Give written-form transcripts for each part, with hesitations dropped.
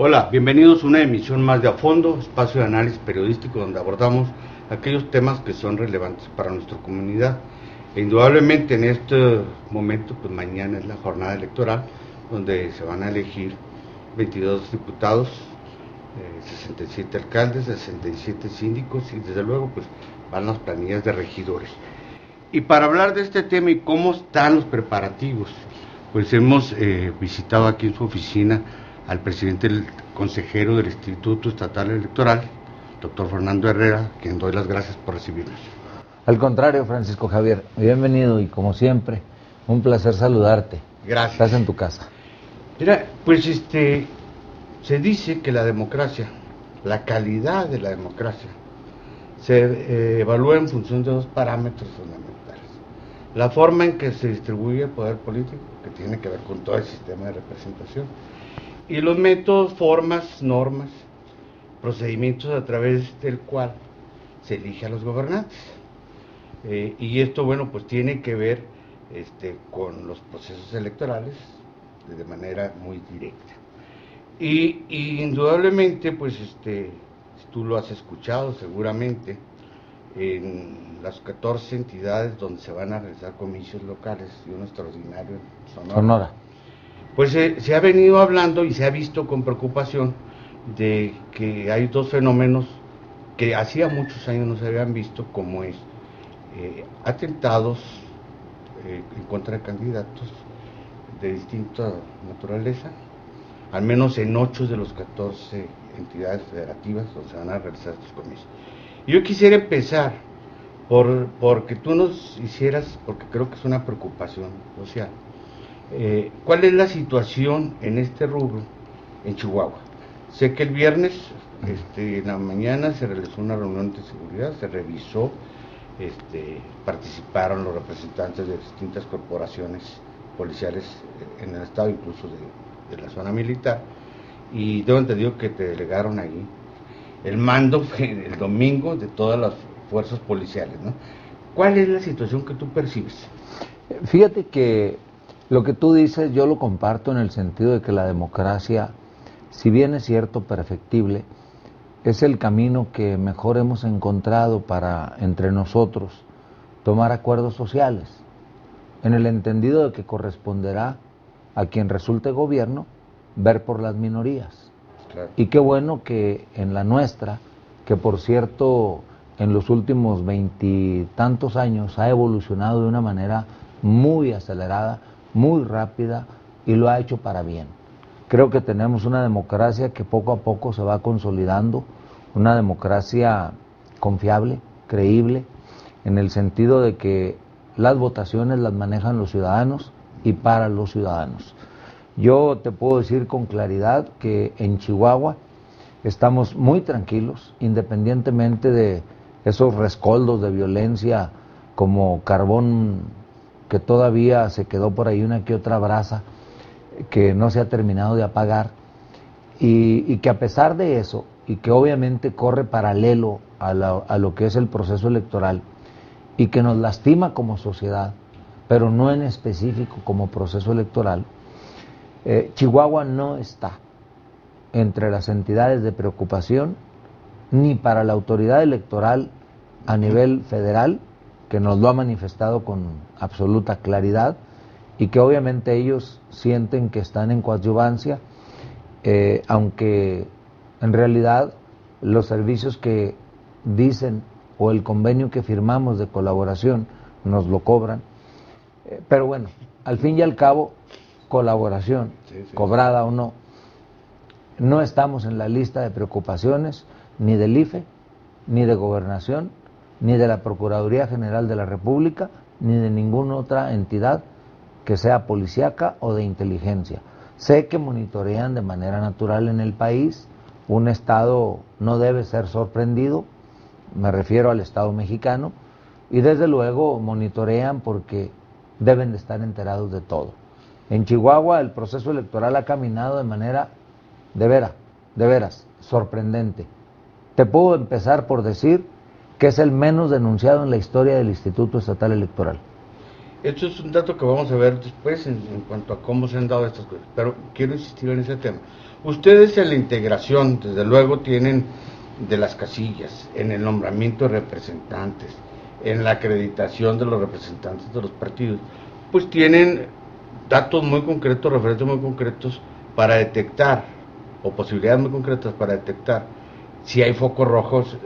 Hola, bienvenidos a una emisión más de A Fondo, espacio de análisis periodístico donde abordamos aquellos temas que son relevantes para nuestra comunidad. E indudablemente en este momento, pues mañana es la jornada electoral donde se van a elegir 22 diputados, 67 alcaldes, 67 síndicos y desde luego pues van las planillas de regidores. Y para hablar de este tema y cómo están los preparativos, pues hemos visitado aquí en su oficina al presidente del consejero del Instituto Estatal Electoral, doctor Fernando Herrera, a quien doy las gracias por recibirnos. Al contrario, Francisco Javier, bienvenido y como siempre, un placer saludarte. Gracias. Estás en tu casa. Mira, pues se dice que la democracia, la calidad de la democracia, se evalúa en función de dos parámetros fundamentales. La forma en que se distribuye el poder político, que tiene que ver con todo el sistema de representación, y los métodos, formas, normas, procedimientos a través del cual se elige a los gobernantes. Y esto, bueno, pues tiene que ver con los procesos electorales de manera muy directa. Y indudablemente, pues tú lo has escuchado seguramente, en las 14 entidades donde se van a realizar comicios locales y uno extraordinario en Sonora. Pues se ha venido hablando y se ha visto con preocupación de que hay dos fenómenos que hacía muchos años no se habían visto, como es atentados en contra de candidatos de distinta naturaleza, al menos en 8 de los 14 entidades federativas donde se van a realizar estos comicios. Yo quisiera empezar porque tú nos hicieras, porque creo que es una preocupación social, ¿cuál es la situación en este rubro en Chihuahua? Sé que el viernes en la mañana se realizó una reunión de seguridad, se revisó, participaron los representantes de distintas corporaciones policiales en el estado, incluso de la zona militar, y tengo entendido que te delegaron ahí el mando el domingo de todas las fuerzas policiales, ¿no? ¿Cuál es la situación que tú percibes? Fíjate que lo que tú dices yo lo comparto en el sentido de que la democracia, si bien es cierto, perfectible, es el camino que mejor hemos encontrado para, entre nosotros, tomar acuerdos sociales, en el entendido de que corresponderá a quien resulte gobierno ver por las minorías. Claro. Y qué bueno que en la nuestra, que por cierto en los últimos 20 tantos años ha evolucionado de una manera muy acelerada, muy rápida, y lo ha hecho para bien. Creo que tenemos una democracia que poco a poco se va consolidando, una democracia confiable, creíble, en el sentido de que las votaciones las manejan los ciudadanos y para los ciudadanos. Yo te puedo decir con claridad que en Chihuahua estamos muy tranquilos, independientemente de esos rescoldos de violencia como carbón que todavía se quedó por ahí una que otra brasa que no se ha terminado de apagar, y que a pesar de eso, y que obviamente corre paralelo a lo que es el proceso electoral, y que nos lastima como sociedad, pero no en específico como proceso electoral, Chihuahua no está entre las entidades de preocupación ni para la autoridad electoral a nivel federal, que nos lo ha manifestado con absoluta claridad, y que obviamente ellos sienten que están en coadyuvancia, aunque en realidad los servicios que dicen o el convenio que firmamos de colaboración nos lo cobran, pero bueno, al fin y al cabo, colaboración, cobrada o no, no estamos en la lista de preocupaciones ni del IFE, ni de Gobernación, ni de la Procuraduría General de la República, ni de ninguna otra entidad que sea policíaca o de inteligencia. Sé que monitorean de manera natural en el país, un Estado no debe ser sorprendido, me refiero al Estado mexicano, y desde luego monitorean porque deben de estar enterados de todo. En Chihuahua el proceso electoral ha caminado de manera de veras, sorprendente. Te puedo empezar por decir que es el menos denunciado en la historia del Instituto Estatal Electoral. Esto es un dato que vamos a ver después en cuanto a cómo se han dado estas cosas, pero quiero insistir en ese tema, Ustedes en la integración, desde luego, tienen de las casillas, en el nombramiento de representantes, en la acreditación de los representantes de los partidos, pues tienen datos muy concretos, referentes muy concretos para detectar, o posibilidades muy concretas para detectar si hay focos rojos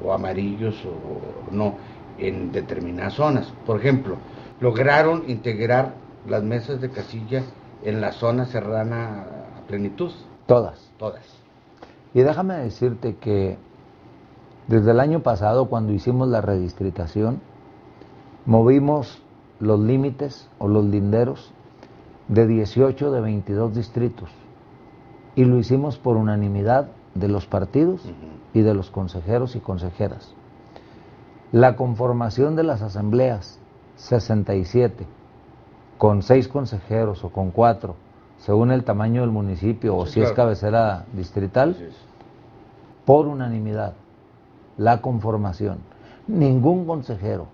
o amarillos o no en determinadas zonas. Por ejemplo, lograron integrar las mesas de casilla en la zona serrana a plenitud. Todas. Todas. Y déjame decirte que desde el año pasado, cuando hicimos la redistritación, movimos los límites o los linderos de 18 de 22 distritos y lo hicimos por unanimidad de los partidos y de los consejeros y consejeras. La conformación de las asambleas, 67, con 6 consejeros o con 4, según el tamaño del municipio o si es cabecera distrital, por unanimidad, la conformación. Ningún consejero,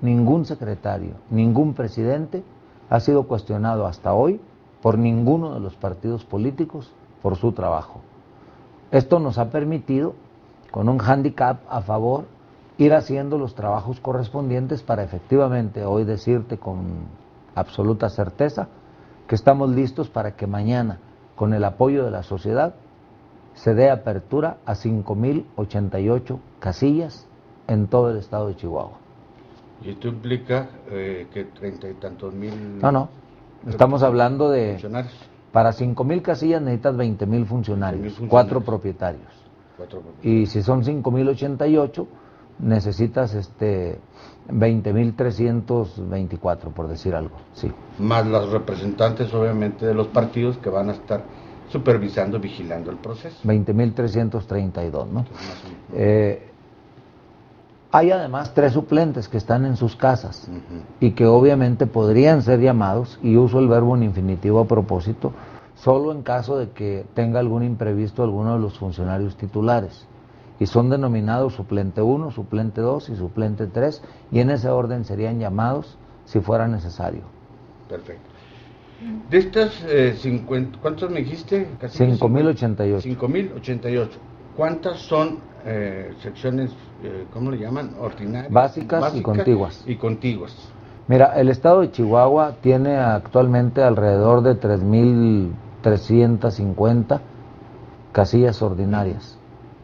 ningún secretario, ningún presidente ha sido cuestionado hasta hoy por ninguno de los partidos políticos por su trabajo. Esto nos ha permitido, con un hándicap a favor, ir haciendo los trabajos correspondientes para efectivamente hoy decirte con absoluta certeza que estamos listos para que mañana, con el apoyo de la sociedad, se dé apertura a 5.088 casillas en todo el estado de Chihuahua. ¿Y esto implica que 30 y tantos mil? No, estamos hablando de... funcionarios. Para 5.000 casillas necesitas 20.000 funcionarios, 4 propietarios. Y si son 5.088, necesitas 20.324, por decir algo, sí. Más los representantes, obviamente, de los partidos que van a estar supervisando, vigilando el proceso. 20.332, ¿no? Hay además 3 suplentes que están en sus casas y que obviamente podrían ser llamados, y uso el verbo en infinitivo a propósito, solo en caso de que tenga algún imprevisto alguno de los funcionarios titulares. Y son denominados suplente 1, suplente 2 y suplente 3, y en ese orden serían llamados si fuera necesario. Perfecto. De estas 50, ¿cuántos me dijiste? 5.088. 5.088. ¿Cuántas son secciones, cómo le llaman? Ordinarias. Básicas y contiguas. Y contiguas. Mira, el estado de Chihuahua tiene actualmente alrededor de 3.350 casillas ordinarias.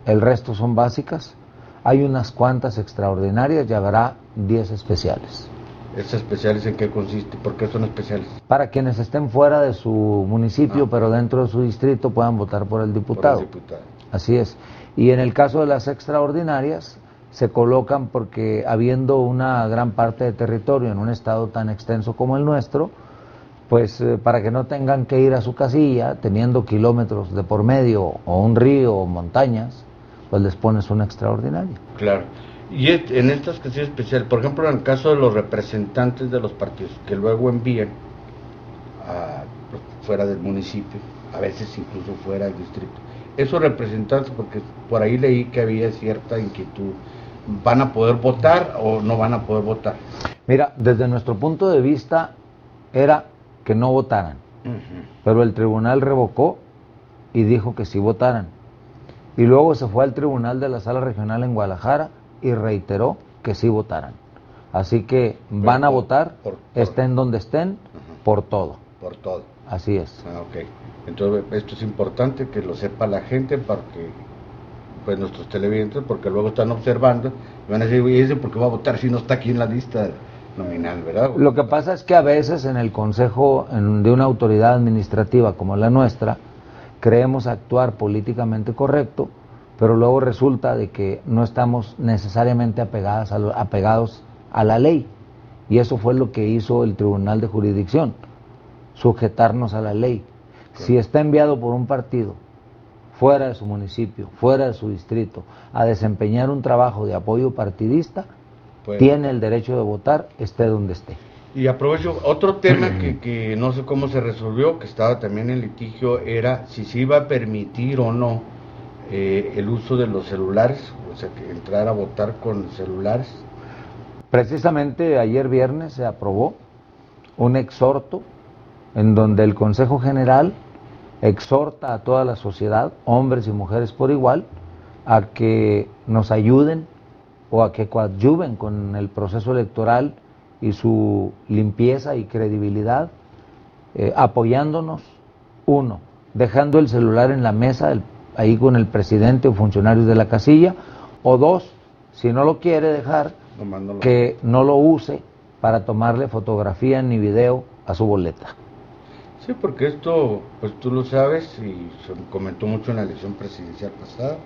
El resto son básicas. Hay unas cuantas extraordinarias y habrá 10 especiales. ¿Esas especiales en qué consiste? ¿Por qué son especiales? Para quienes estén fuera de su municipio, pero dentro de su distrito, puedan votar por el diputado. Por el diputado. Así es. Y en el caso de las extraordinarias, se colocan porque habiendo una gran parte de territorio en un estado tan extenso como el nuestro, pues para que no tengan que ir a su casilla, teniendo kilómetros de por medio, o un río, o montañas, pues les pones una extraordinaria. Claro. Y en estas casillas especiales, por ejemplo, en el caso de los representantes de los partidos, que luego envían fuera del municipio, a veces incluso fuera del distrito, esos representantes, porque por ahí leí que había cierta inquietud, ¿van a poder votar o no van a poder votar? Mira, desde nuestro punto de vista era que no votaran, pero el tribunal revocó y dijo que sí votaran. Y luego se fue al tribunal de la Sala Regional en Guadalajara y reiteró que sí votaran. Así que van a votar, estén donde estén, por todo. Por todo. Así es. Ok. Entonces esto es importante que lo sepa la gente, para que, pues, nuestros televidentes, porque luego están observando y van a decir, oye, ¿ese por qué va a votar si no está aquí en la lista nominal, verdad? Lo que pasa es que a veces en el consejo de una autoridad administrativa como la nuestra, creemos actuar políticamente correcto, pero luego resulta de que no estamos necesariamente apegados a la ley. Y eso fue lo que hizo el Tribunal de Jurisdicción, sujetarnos a la ley. Si está enviado por un partido fuera de su municipio, fuera de su distrito, a desempeñar un trabajo de apoyo partidista, tiene el derecho de votar, esté donde esté. Y aprovecho, otro tema que no sé cómo se resolvió, que estaba también en litigio, era si se iba a permitir o no el uso de los celulares, o sea, que entrar a votar con celulares. Precisamente ayer viernes se aprobó un exhorto en donde el Consejo General exhorta a toda la sociedad, hombres y mujeres por igual, a que nos ayuden o a que coadyuven con el proceso electoral y su limpieza y credibilidad, apoyándonos, uno, dejando el celular en la mesa, ahí con el presidente o funcionarios de la casilla, o dos, si no lo quiere dejar, que no lo use para tomarle fotografía ni video a su boleta. Sí, porque esto, pues tú lo sabes y se comentó mucho en la elección presidencial pasada,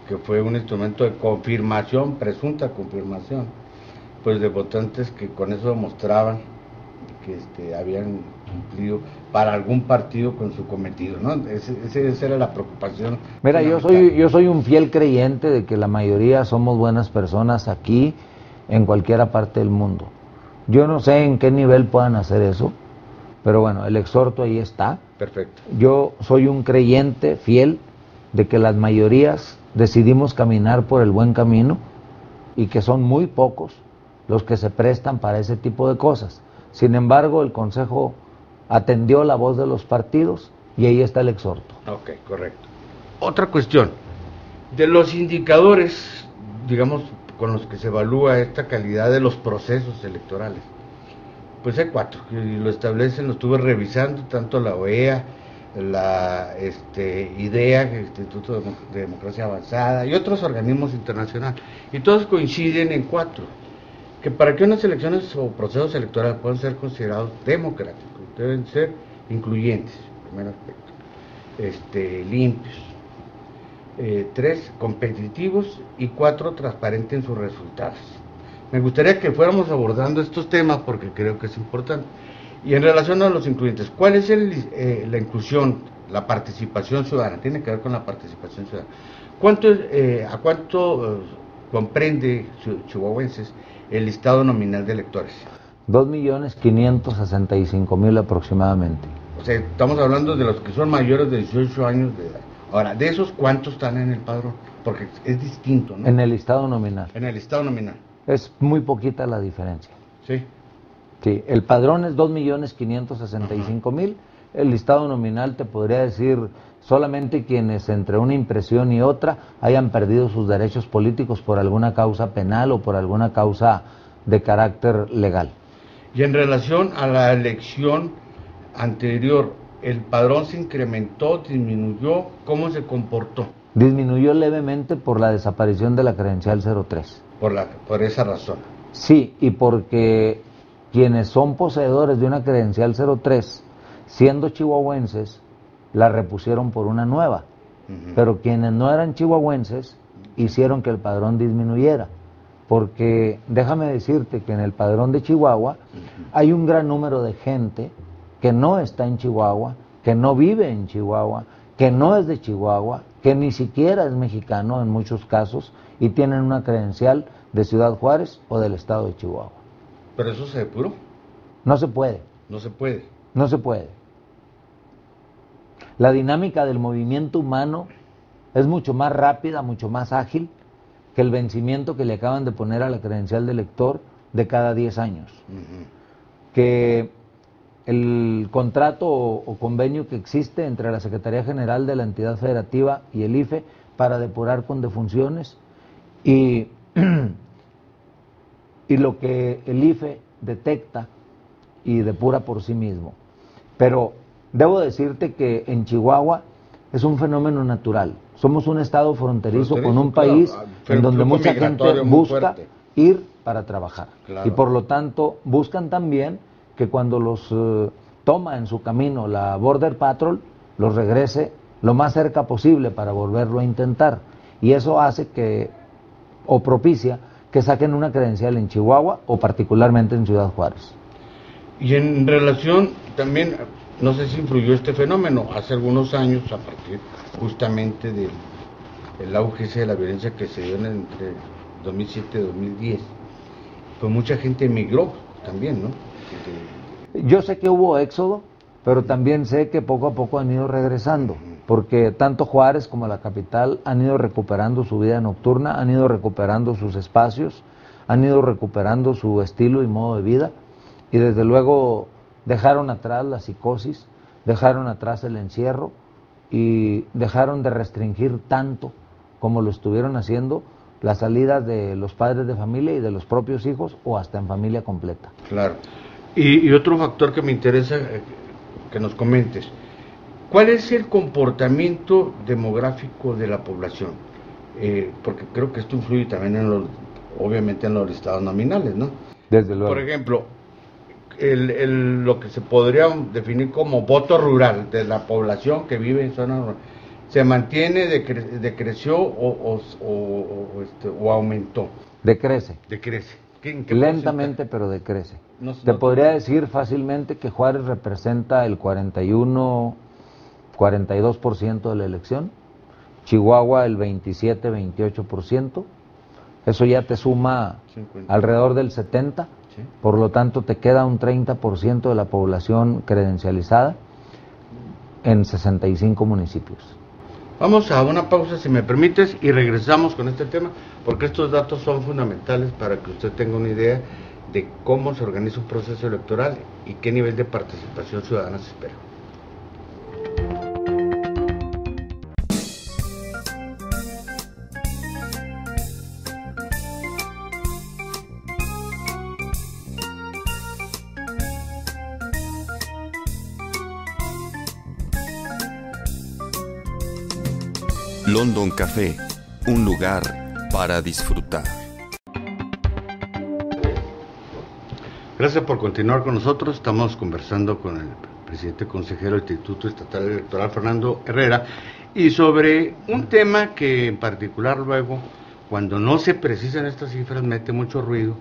que fue un instrumento de confirmación, presunta confirmación, pues de votantes que con eso demostraban que habían cumplido para algún partido con su cometido, ¿no? Esa era la preocupación. Mira, yo soy un fiel creyente de que la mayoría somos buenas personas aquí, en cualquier parte del mundo. Yo no sé en qué nivel puedan hacer eso, pero bueno, el exhorto ahí está. Perfecto. Yo soy un creyente fiel de que las mayorías decidimos caminar por el buen camino y que son muy pocos los que se prestan para ese tipo de cosas. Sin embargo, el Consejo atendió la voz de los partidos y ahí está el exhorto. Ok, correcto. Otra cuestión, de los indicadores, digamos, con los que se evalúa esta calidad de los procesos electorales, pues hay 4, que lo establecen, lo estuve revisando, tanto la OEA, la IDEA, el Instituto de Democracia Avanzada y otros organismos internacionales, y todos coinciden en 4, que para que unas elecciones o procesos electorales puedan ser considerados democráticos, deben ser incluyentes, primer aspecto, limpios, 3, competitivos, y 4, transparentes en sus resultados. Me gustaría que fuéramos abordando estos temas porque creo que es importante. Y en relación a los incluyentes, ¿cuál es la inclusión, la participación ciudadana? Tiene que ver con la participación ciudadana. ¿A cuánto comprende chihuahuenses el listado nominal de electores? 2.565.000 aproximadamente. O sea, estamos hablando de los que son mayores de 18 años de edad. Ahora, ¿de esos cuántos están en el padrón? Porque es distinto, ¿no? En el listado nominal. En el listado nominal. Es muy poquita la diferencia. Sí. Sí, el padrón es 2.565.000, el listado nominal te podría decir solamente quienes entre una impresión y otra hayan perdido sus derechos políticos por alguna causa penal o por alguna causa de carácter legal. Y en relación a la elección anterior, ¿el padrón se incrementó, disminuyó? ¿Cómo se comportó? Disminuyó levemente por la desaparición de la credencial 03. Por esa razón. Sí, y porque quienes son poseedores de una credencial 03, siendo chihuahuenses, la repusieron por una nueva. Pero quienes no eran chihuahuenses hicieron que el padrón disminuyera. Porque déjame decirte que en el padrón de Chihuahua hay un gran número de gente que no está en Chihuahua, que no vive en Chihuahua, que no es de Chihuahua, que ni siquiera es mexicano en muchos casos y tienen una credencial de Ciudad Juárez o del estado de Chihuahua. ¿Pero eso se depuró? No se puede. No se puede. No se puede. La dinámica del movimiento humano es mucho más rápida, mucho más ágil que el vencimiento que le acaban de poner a la credencial de elector de cada 10 años. Que el contrato o convenio que existe entre la Secretaría General de la entidad federativa y el IFE para depurar con defunciones y lo que el IFE detecta y depura por sí mismo. Pero debo decirte que en Chihuahua es un fenómeno natural. Somos un estado fronterizo con un país en donde mucha gente busca ir para trabajar. Y por lo tanto buscan también que cuando los toma en su camino la Border Patrol, los regrese lo más cerca posible para volverlo a intentar. Y eso hace que, o propicia, que saquen una credencial en Chihuahua o particularmente en Ciudad Juárez. Y en relación también, no sé si influyó este fenómeno, hace algunos años, a partir justamente del auge de la violencia que se dio entre 2007 y 2010, pues mucha gente emigró también, ¿no? Yo sé que hubo éxodo, pero también sé que poco a poco han ido regresando, porque tanto Juárez como la capital han ido recuperando su vida nocturna, han ido recuperando sus espacios, han ido recuperando su estilo y modo de vida, y desde luego dejaron atrás la psicosis, dejaron atrás el encierro, y dejaron de restringir tanto como lo estuvieron haciendo las salidas de los padres de familia y de los propios hijos o hasta en familia completa. Claro. Y otro factor que me interesa que nos comentes, ¿cuál es el comportamiento demográfico de la población? Porque creo que esto influye también obviamente en los listados nominales, ¿no? Desde luego. Por ejemplo, lo que se podría definir como voto rural de la población que vive en zonas rurales, ¿se mantiene, decreció o aumentó? Decrece. Decrece. Lentamente, pero decrece. Te podría decir fácilmente que Juárez representa el 42% de la elección, Chihuahua el 27-28%, eso ya te suma 50. Alrededor del 70%, ¿Sí? Por lo tanto te queda un 30% de la población credencializada en 65 municipios. Vamos a una pausa, si me permites, y regresamos con este tema, porque estos datos son fundamentales para que usted tenga una idea de cómo se organiza un proceso electoral y qué nivel de participación ciudadana se espera. London Café, un lugar para disfrutar. Gracias por continuar con nosotros. Estamos conversando con el presidente consejero del Instituto Estatal Electoral, Fernando Herrera, y sobre un tema que en particular luego, cuando no se precisan estas cifras, mete mucho ruido,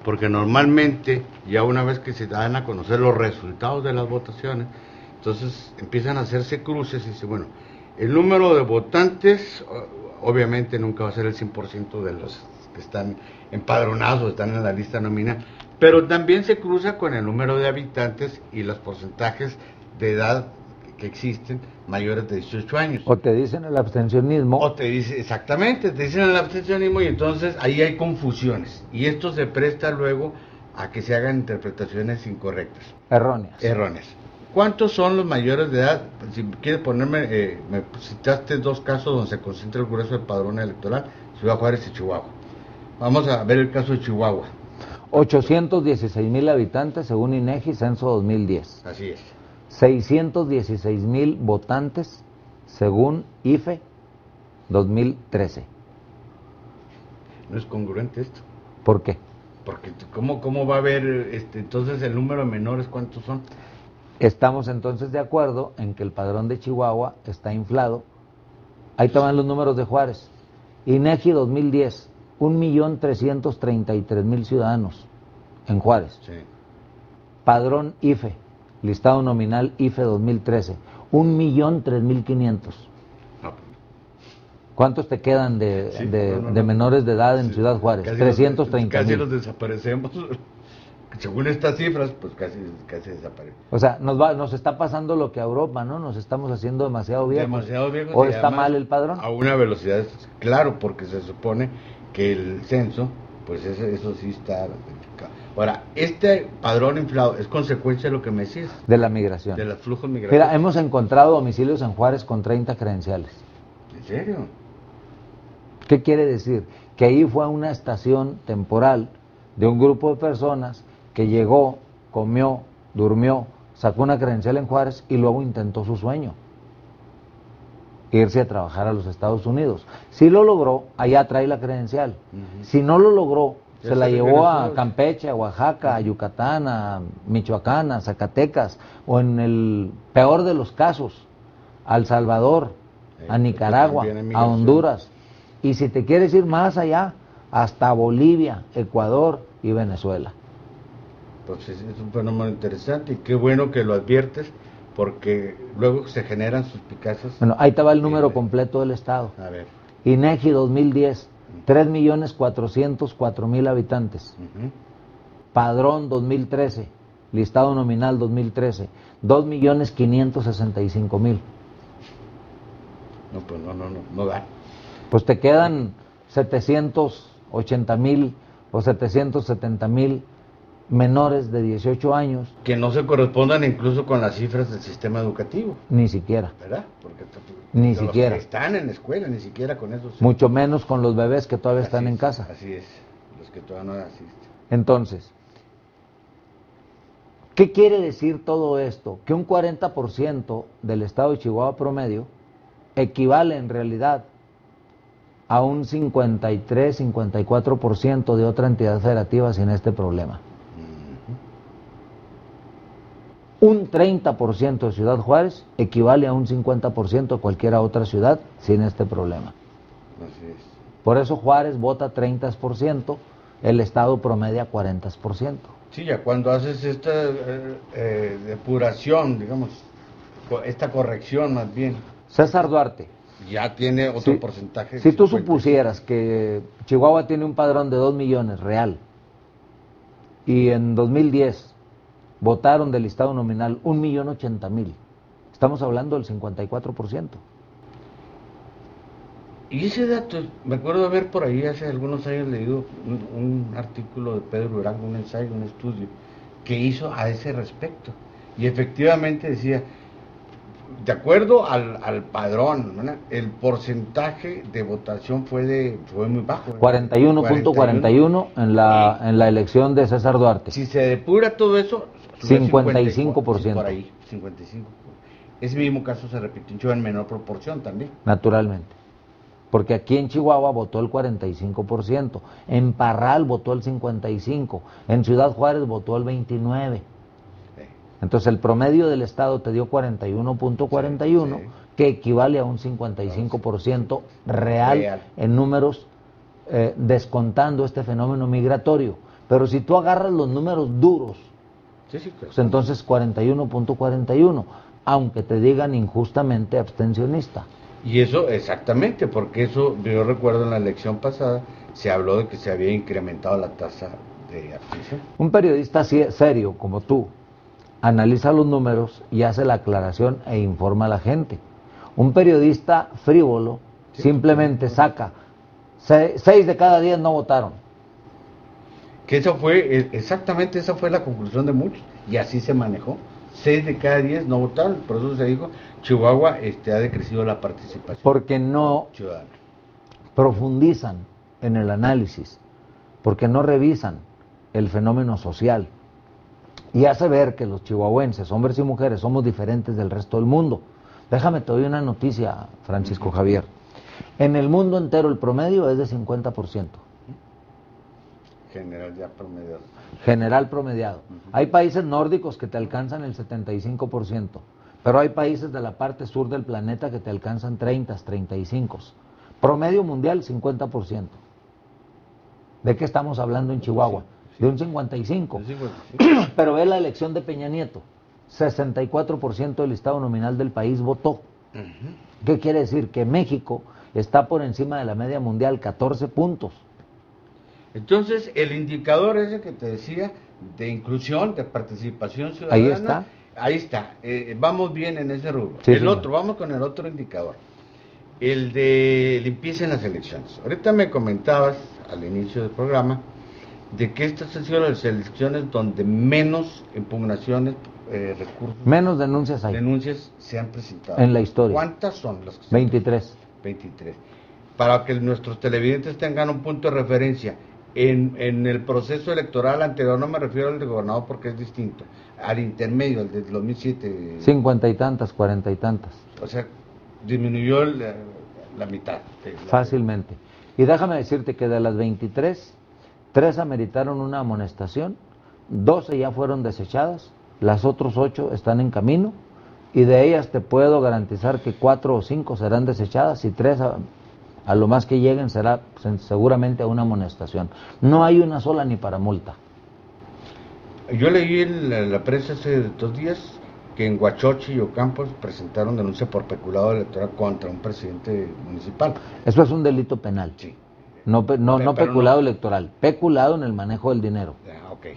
porque normalmente ya una vez que se dan a conocer los resultados de las votaciones, entonces empiezan a hacerse cruces y dice, bueno, el número de votantes obviamente nunca va a ser el 100% de los que están empadronados o están en la lista nominal, pero también se cruza con el número de habitantes y los porcentajes de edad que existen mayores de 18 años. O te dicen el abstencionismo. O te dice, exactamente, te dicen el abstencionismo y entonces ahí hay confusiones. Y esto se presta luego a que se hagan interpretaciones incorrectas. Erróneas. ¿Cuántos son los mayores de edad? Si quieres ponerme, me citaste dos casos donde se concentra el grueso del padrón electoral, Ciudad Juárez y Chihuahua. Vamos a ver el caso de Chihuahua. 816,000 habitantes según INEGI, censo 2010. Así es. 616,000 votantes según IFE 2013. ¿No es congruente esto? ¿Por qué? Porque ¿cómo va a haber, entonces el número de menores cuántos son? Estamos entonces de acuerdo en que el padrón de Chihuahua está inflado. Ahí estaban los números de Juárez. INEGI 2010, 1,333,000 ciudadanos en Juárez. Sí. Padrón IFE, listado nominal IFE 2013, 1,003,500. No. ¿Cuántos te quedan de menores de edad en Ciudad Juárez? 330,000. Casi los desaparecemos. Según estas cifras, pues casi desaparece. O sea, nos está pasando lo que a Europa, ¿no? Nos estamos haciendo demasiado viejos. ¿O está mal el padrón? A una velocidad, claro, porque se supone que el censo, pues eso sí está. Ahora, este padrón inflado es consecuencia de lo que me decís. De la migración. De los flujos migratorios. Mira, hemos encontrado domicilios en Juárez con 30 credenciales. ¿En serio? ¿Qué quiere decir? Que ahí fue una estación temporal de un grupo de personas que llegó, comió, durmió, sacó una credencial en Juárez y luego intentó su sueño, irse a trabajar a los Estados Unidos. Si lo logró, allá trae la credencial. Si no lo logró, se la llevó a Campeche, a Oaxaca, a Yucatán, a Michoacán, a Zacatecas, o en el peor de los casos, a El Salvador, a Nicaragua, a Honduras. Y si te quieres ir más allá, hasta Bolivia, Ecuador y Venezuela. Pues es un fenómeno interesante y qué bueno que lo adviertes, porque luego se generan suspicacias. Bueno, ahí te va el número completo del estado. A ver. INEGI 2010, 3,404,000 habitantes. Padrón 2013, listado nominal 2013, 2,565,000. No, pues no da. Pues te quedan 780,000 o 770,000 menores de 18 años. Que no se correspondan incluso con las cifras del sistema educativo. Ni siquiera. ¿Verdad? Porque Ni los siquiera. que están en la escuela, ni siquiera con eso. Mucho menos con los bebés que todavía están en es, casa. Así es, los que todavía no asisten. Entonces, ¿qué quiere decir todo esto? Que un 40% del estado de Chihuahua promedio equivale en realidad a un 53-54% de otra entidad federativa sin este problema. Un 30% de Ciudad Juárez equivale a un 50% de cualquier otra ciudad sin este problema. Así es. Por eso Juárez vota 30%, el estado promedia 40%. Sí, ya cuando haces esta depuración, digamos, esta corrección más bien. César Duarte. Ya tiene otro porcentaje. Si tú supusieras que Chihuahua tiene un padrón de 2 millones real y en 2010 votaron del listado nominal 1.080.000, estamos hablando del 54%. Y ese dato, me acuerdo haber por ahí hace algunos años leído un artículo de Pedro Durango, un ensayo, un estudio que hizo a ese respecto. Y efectivamente decía, de acuerdo al padrón, ¿no?, el porcentaje de votación fue muy bajo. 41.41 en la elección de César Duarte. Si se depura todo eso, 55%. Por ahí, 55%. Ese mismo caso se repitió en menor proporción también. Naturalmente. Porque aquí en Chihuahua votó el 45%, en Parral votó el 55%, en Ciudad Juárez votó el 29%. Entonces el promedio del estado te dio 41.41, sí. Que equivale a un 55% real en números, descontando este fenómeno migratorio. Pero si tú agarras los números duros, claro, pues entonces 41.41, aunque te digan injustamente abstencionista. Y eso, exactamente, porque eso, yo recuerdo en la elección pasada, se habló de que se había incrementado la tasa de abstención. Un periodista serio como tú analiza los números y hace la aclaración e informa a la gente. Un periodista frívolo simplemente saca 6 de cada 10 no votaron. Que eso fue, exactamente esa fue la conclusión de muchos, y así se manejó. 6 de cada 10 no votaron, por eso se dijo, Chihuahua ha decrecido la participación. Porque no ciudadana profundizan en el análisis, porque no revisan el fenómeno social. Y hace ver que los chihuahuenses, hombres y mujeres, somos diferentes del resto del mundo. Déjame, te doy una noticia, Francisco Javier. En el mundo entero el promedio es de 50%. General ya promediado. General promediado. Hay países nórdicos que te alcanzan el 75%, pero hay países de la parte sur del planeta que te alcanzan 30, 35. Promedio mundial 50%. ¿De qué estamos hablando en Chihuahua? De un 55. Pero ve la elección de Peña Nieto. 64% del listado nominal del país votó. ¿Qué quiere decir? Que México está por encima de la media mundial, 14 puntos. Entonces, el indicador ese que te decía, de inclusión, de participación ciudadana, ahí está. Vamos bien en ese rubro. Sí, vamos con el otro indicador, el de limpieza en las elecciones. Ahorita me comentabas al inicio del programa de que estas han sido las elecciones donde menos impugnaciones, recursos, menos denuncias se han presentado en la historia. ¿Cuántas son las que 23. 23. Para que nuestros televidentes tengan un punto de referencia, en el proceso electoral anterior, no me refiero al de gobernador porque es distinto, al intermedio, el del 2007. 50 y tantas, 40 y tantas. O sea, disminuyó la mitad. Fácilmente. Y déjame decirte que de las 23, 3 ameritaron una amonestación, 12 ya fueron desechadas, las otras 8 están en camino, y de ellas te puedo garantizar que 4 o 5 serán desechadas y 3 a lo más que lleguen será seguramente a una amonestación. No hay una sola ni para multa. Yo leí en la prensa hace 2 días que en Huachochi y Ocampos presentaron denuncia por peculado electoral contra un presidente municipal. Eso es un delito penal. Sí. No peculado electoral, peculado en el manejo del dinero. Ok.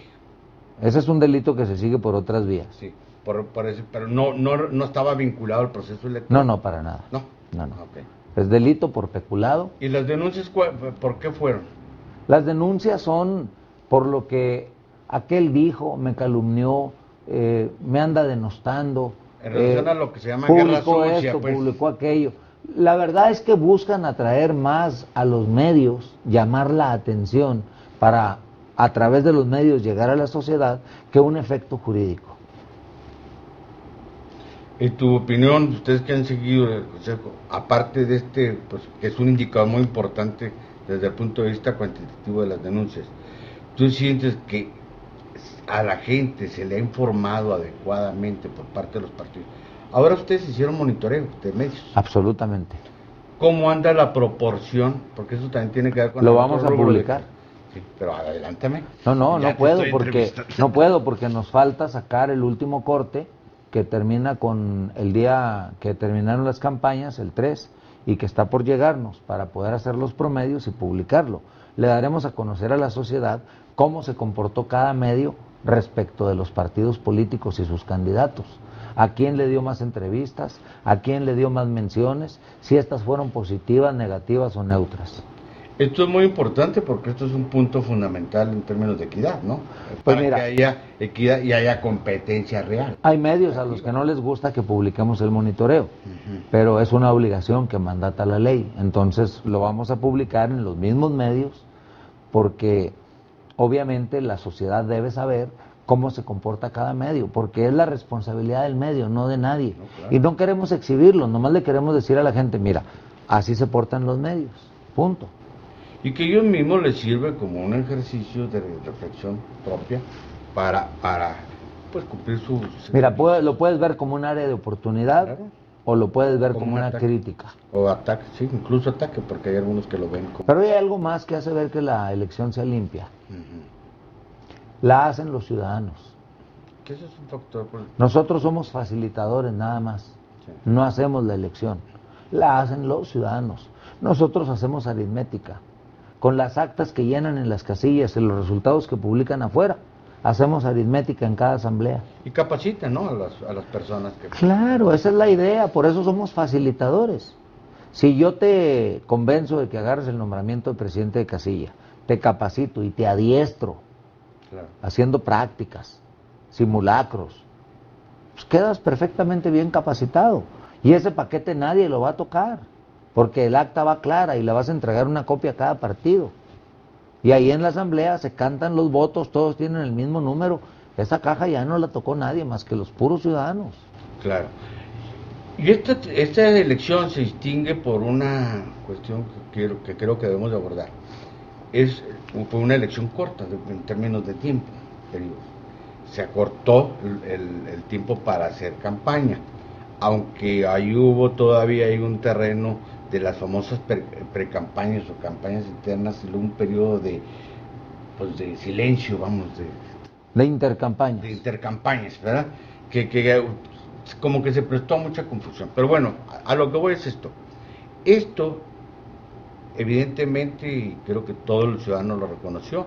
Ese es un delito que se sigue por otras vías. Sí, por eso, pero no estaba vinculado al proceso electoral. No, para nada. No. Okay. Es delito por peculado. ¿Y las denuncias por qué fueron? Las denuncias son por lo que aquel dijo, me calumnió, me anda denostando, En relación a lo que se llama guerra publicó sucia, esto, pues. publicó aquello. La verdad es que buscan atraer más a los medios, llamar la atención para, a través de los medios, llegar a la sociedad, que un efecto jurídico. En tu opinión, ustedes que han seguido el Consejo, aparte de este, pues que es un indicador muy importante desde el punto de vista cuantitativo de las denuncias, ¿tú sientes que a la gente se le ha informado adecuadamente por parte de los partidos? Ahora ustedes hicieron monitoreo de medios. Absolutamente. ¿Cómo anda la proporción? Porque eso también tiene que ver con Lo el vamos otro a rubro publicar. Sí, pero adelántame. No Ya te puedo estoy porque entrevistando. no puedo porque nos falta sacar el último corte que termina con el día que terminaron las campañas, el 3, y que está por llegarnos para poder hacer los promedios y publicarlo. Le daremos a conocer a la sociedad cómo se comportó cada medio respecto de los partidos políticos y sus candidatos. A quién le dio más entrevistas, a quién le dio más menciones, si estas fueron positivas, negativas o neutras. Esto es muy importante porque esto es un punto fundamental en términos de equidad, ¿no? Pues Para mira, que haya equidad y haya competencia real. Hay medios a los que no les gusta que publiquemos el monitoreo, pero es una obligación que mandata la ley. Entonces lo vamos a publicar en los mismos medios porque obviamente la sociedad debe saber cómo se comporta cada medio, porque es la responsabilidad del medio, no de nadie. No, claro. Y no queremos exhibirlo, nomás le queremos decir a la gente, mira, así se portan los medios, punto. Y que ellos mismos les sirve como un ejercicio de reflexión propia para pues cumplir sus... Mira, lo puedes ver como un área de oportunidad, Claro. o lo puedes ver como un una ataque. crítica. O ataque, sí, incluso ataque, porque hay algunos que lo ven como... Pero hay algo más que hace ver que la elección sea limpia. Ujú. La hacen los ciudadanos. Que eso es un factor... Nosotros somos facilitadores nada más. Sí. No hacemos la elección. La hacen los ciudadanos. Nosotros hacemos aritmética. Con las actas que llenan en las casillas y los resultados que publican afuera, hacemos aritmética en cada asamblea. Y capacita, ¿no? A las personas que... Claro, esa es la idea, por eso somos facilitadores. Si yo te convenzo de que agarres el nombramiento de presidente de casilla, te capacito y te adiestro, Claro. haciendo prácticas, simulacros, pues quedas perfectamente bien capacitado. Y ese paquete nadie lo va a tocar, porque el acta va clara y le vas a entregar una copia a cada partido. Y ahí en la asamblea se cantan los votos, todos tienen el mismo número. Esa caja ya no la tocó nadie más que los puros ciudadanos. Claro. Y esta elección se distingue por una cuestión que creo que debemos de abordar. Es por una elección corta en términos de tiempo. Se acortó el tiempo para hacer campaña, aunque ahí hubo todavía hay un terreno de las famosas precampañas o campañas internas, y luego un periodo de silencio, vamos, De intercampañas. de intercampañas, ¿verdad? Que como que se prestó a mucha confusión. Pero bueno, a lo que voy es esto. Esto, evidentemente, y creo que todo el ciudadano lo reconoció,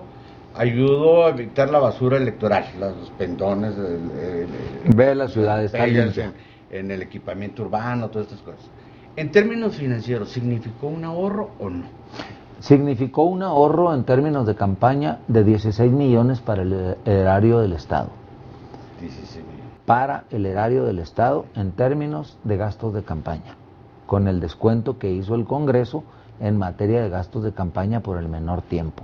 ayudó a evitar la basura electoral, los pendones, Ve la ciudad, está bellas limpia. en el equipamiento urbano, todas estas cosas. En términos financieros, ¿significó un ahorro o no? Significó un ahorro en términos de campaña de 16 millones para el erario del Estado. 16 millones. Para el erario del Estado en términos de gastos de campaña, con el descuento que hizo el Congreso en materia de gastos de campaña por el menor tiempo.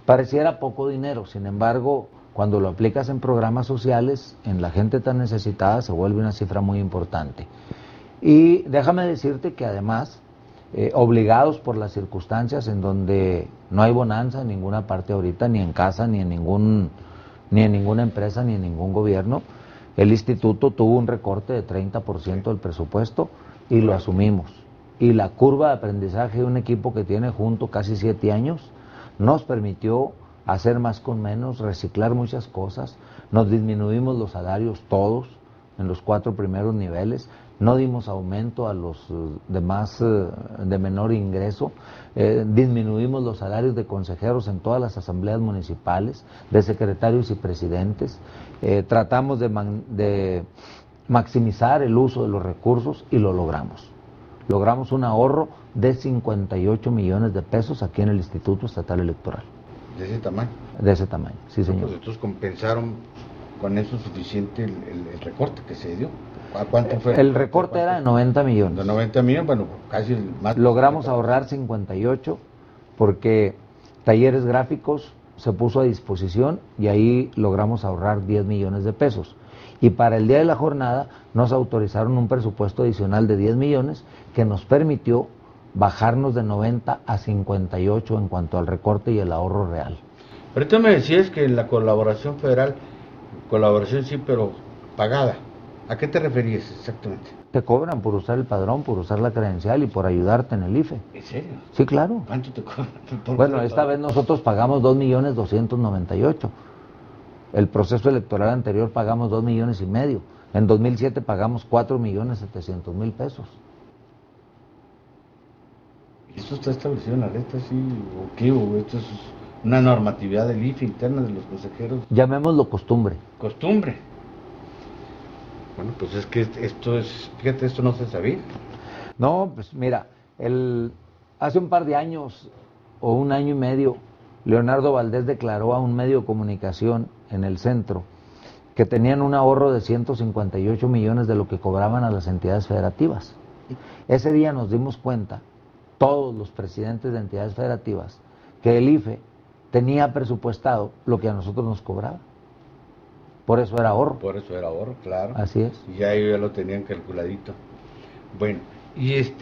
Pareciera poco dinero, sin embargo, cuando lo aplicas en programas sociales, en la gente tan necesitada, se vuelve una cifra muy importante. Y déjame decirte que además, obligados por las circunstancias en donde no hay bonanza en ninguna parte ahorita, ni en casa, ni en ninguna empresa, ni en ningún gobierno, el instituto tuvo un recorte de 30% del presupuesto y lo asumimos. Y la curva de aprendizaje de un equipo que tiene junto casi 7 años nos permitió hacer más con menos, reciclar muchas cosas, nos disminuimos los salarios todos en los 4 primeros niveles, no dimos aumento a los demás de menor ingreso, disminuimos los salarios de consejeros en todas las asambleas municipales, de secretarios y presidentes, tratamos de maximizar el uso de los recursos y lo logramos. Logramos un ahorro de 58 millones de pesos aquí en el Instituto Estatal Electoral. De ese tamaño. De ese tamaño, sí, señor. Pues entonces compensaron con eso suficiente el recorte que se dio. ¿A cuánto fue? El recorte era de 90 millones. De 90 millones, bueno, casi más. Logramos ahorrar 58 porque Talleres Gráficos se puso a disposición y ahí logramos ahorrar 10 millones de pesos. Y para el día de la jornada nos autorizaron un presupuesto adicional de 10 millones que nos permitió bajarnos de 90 a 58 en cuanto al recorte y el ahorro real. Ahorita me decías que la colaboración federal, colaboración sí, pero pagada. ¿A qué te referías exactamente? Te cobran por usar el padrón, por usar la credencial y por ayudarte en el IFE. ¿En serio? Sí, claro. ¿Cuánto te cobran? Bueno, esta vez nosotros pagamos 2.298.000. El proceso electoral anterior pagamos 2,5 millones. En 2007 pagamos 4.700.000 pesos. ¿Eso está establecido en la letra, sí? ¿O qué? ¿O esto es una normatividad del IFE interna de los consejeros? Llamémoslo costumbre. Costumbre. Bueno, pues es que esto es, fíjate, esto no se sabía. No, pues mira, hace un par de años o un año y medio, Leonardo Valdés declaró a un medio de comunicación en el centro que tenían un ahorro de 158 millones de lo que cobraban a las entidades federativas. Ese día nos dimos cuenta, todos los presidentes de entidades federativas, que el IFE tenía presupuestado lo que a nosotros nos cobraba. Por eso era ahorro. Por eso era ahorro, claro. Así es. Y ya ellos ya lo tenían calculadito. Bueno, y el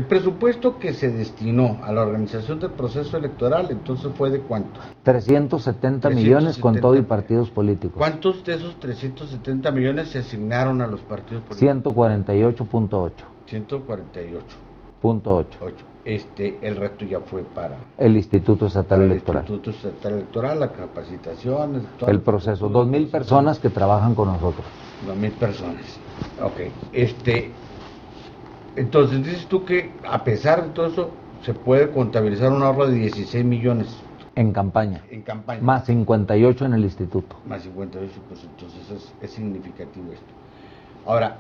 presupuesto que se destinó a la organización del proceso electoral, entonces fue de ¿cuánto? 370 millones con todo y partidos políticos. ¿Cuántos de esos 370 millones se asignaron a los partidos políticos? 148.8. 148.8. El resto ya fue para el Instituto Estatal Electoral. El Instituto Estatal Electoral, la capacitación, el proceso. 2,000 personas que trabajan con nosotros. 2,000 personas. Ok. Entonces dices tú que a pesar de todo eso se puede contabilizar un ahorro de 16 millones. En campaña. En campaña. Más 58 en el instituto. Más 58, pues entonces es significativo esto. Ahora,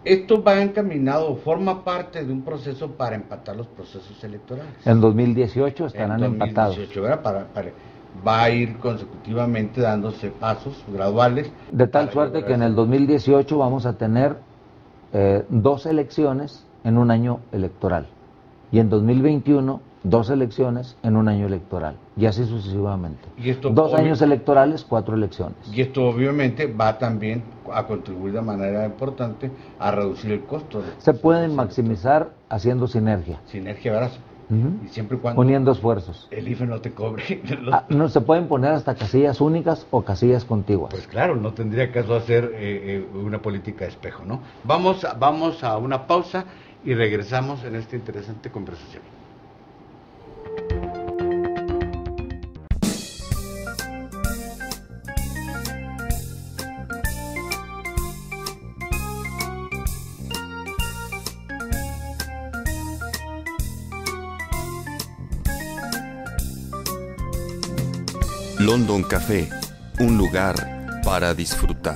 esto va encaminado, forma parte de un proceso para empatar los procesos electorales. En 2018 estarán empatados. ¿Verdad? Va a ir consecutivamente dándose pasos graduales. De tal suerte que en el 2018 vamos a tener 2 elecciones en un año electoral. Y en 2021, 2 elecciones en un año electoral. Y así sucesivamente. Y esto 2 años electorales, 4 elecciones. Y esto obviamente va también a contribuir de manera importante a reducir el costo. Se pueden maximizar haciendo sinergia. Sinergia, ¿verdad? Y siempre y cuando uniendo esfuerzos. El IFE no te cobre. No se pueden poner hasta casillas únicas o casillas contiguas. Pues claro, no tendría caso hacer una política de espejo, ¿no? Vamos a una pausa y regresamos en esta interesante conversación. London Café, un lugar para disfrutar.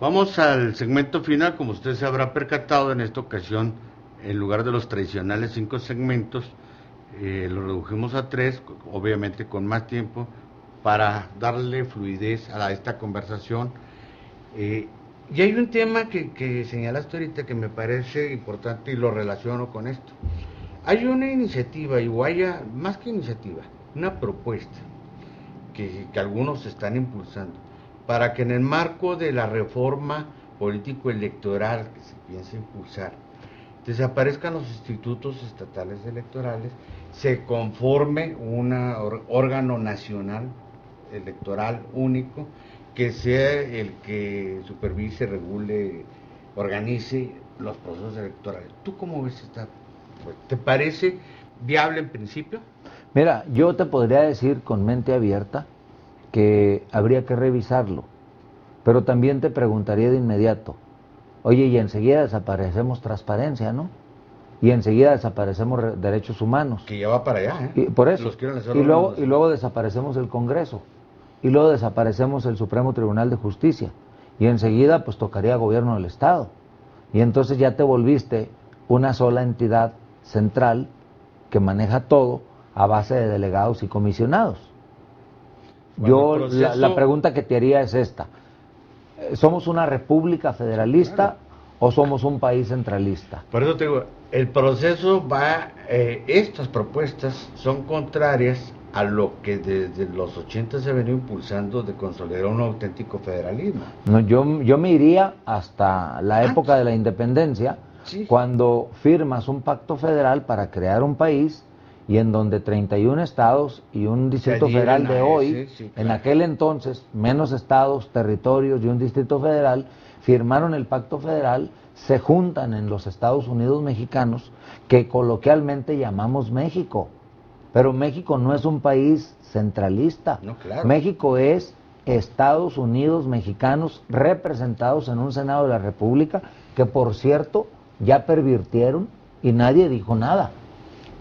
Vamos al segmento final. Como usted se habrá percatado, en esta ocasión, en lugar de los tradicionales 5 segmentos, lo redujimos a 3, obviamente con más tiempo, para darle fluidez a esta conversación. Y hay un tema que señalaste ahorita que me parece importante y lo relaciono con esto. Hay una iniciativa, más que iniciativa, una propuesta que algunos están impulsando para que en el marco de la reforma político-electoral que se piensa impulsar, desaparezcan los institutos estatales electorales, se conforme un órgano nacional electoral único que sea el que supervise, regule, organice los procesos electorales. ¿Tú cómo ves esta? ¿Te parece viable en principio? Mira, yo te podría decir con mente abierta que habría que revisarlo, pero también te preguntaría de inmediato, oye, y enseguida desaparecemos transparencia, ¿no? Y enseguida desaparecemos derechos humanos. Que ya va para allá, ¿eh? Y por eso. Y luego desaparecemos el Congreso, y luego desaparecemos el Supremo Tribunal de Justicia, y enseguida pues tocaría gobierno del Estado, y entonces ya te volviste una sola entidad central que maneja todo a base de delegados y comisionados. Bueno, La pregunta que te haría es esta: ¿somos una república federalista o somos un país centralista? Por eso te digo, el proceso va, estas propuestas son contrarias a lo que desde los 80 se ha venido impulsando de consolidar un auténtico federalismo. No, yo me iría hasta la época de la independencia, sí, cuando firmas un pacto federal para crear un país y en donde 31 estados y un distrito federal de hoy, sí, en aquel entonces, menos estados, territorios y un distrito federal, firmaron el pacto federal, se juntan en los Estados Unidos mexicanos, que coloquialmente llamamos México. Pero México no es un país centralista. No, claro. México es Estados Unidos mexicanos representados en un Senado de la República, que por cierto ya pervirtieron y nadie dijo nada.